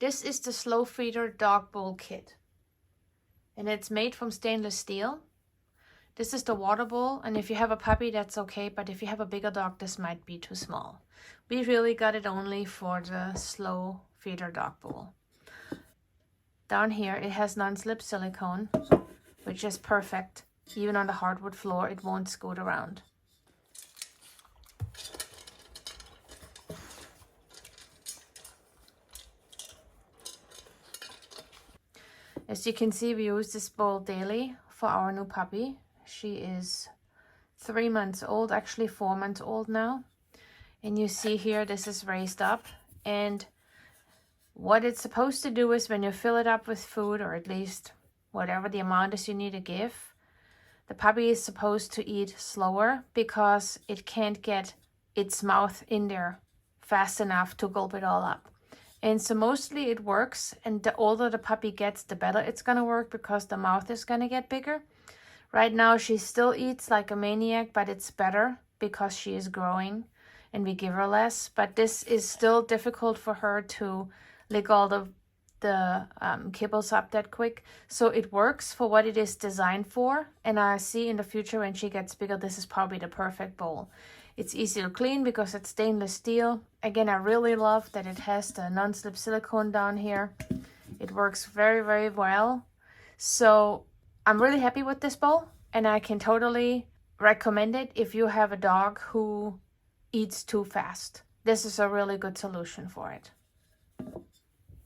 This is the Slow Feeder Dog Bowl Kit. And it's made from stainless steel. This is the water bowl, and if you have a puppy, that's okay, but if you have a bigger dog, this might be too small. We really got it only for the Slow Feeder Dog Bowl. Down here, it has non-slip silicone, which is perfect. Even on the hardwood floor, it won't scoot around. As you can see, we use this bowl daily for our new puppy. She is 3 months old, actually 4 months old now. And you see here, this is raised up. And what it's supposed to do is when you fill it up with food, or at least whatever the amount is you need to give, the puppy is supposed to eat slower because it can't get its mouth in there fast enough to gulp it all up. And so mostly it works, and the older the puppy gets, the better it's gonna work because the mouth is gonna get bigger. Right now she still eats like a maniac, but it's better because she is growing and we give her less. But this is still difficult for her to lick all the kibbles up that quick. So it works for what it is designed for, and I see in the future when she gets bigger, this is probably the perfect bowl. It's easy to clean because it's stainless steel. Again, I really love that it has the non-slip silicone down here. It works very, very well. So I'm really happy with this bowl, and I can totally recommend it if you have a dog who eats too fast. This is a really good solution for it.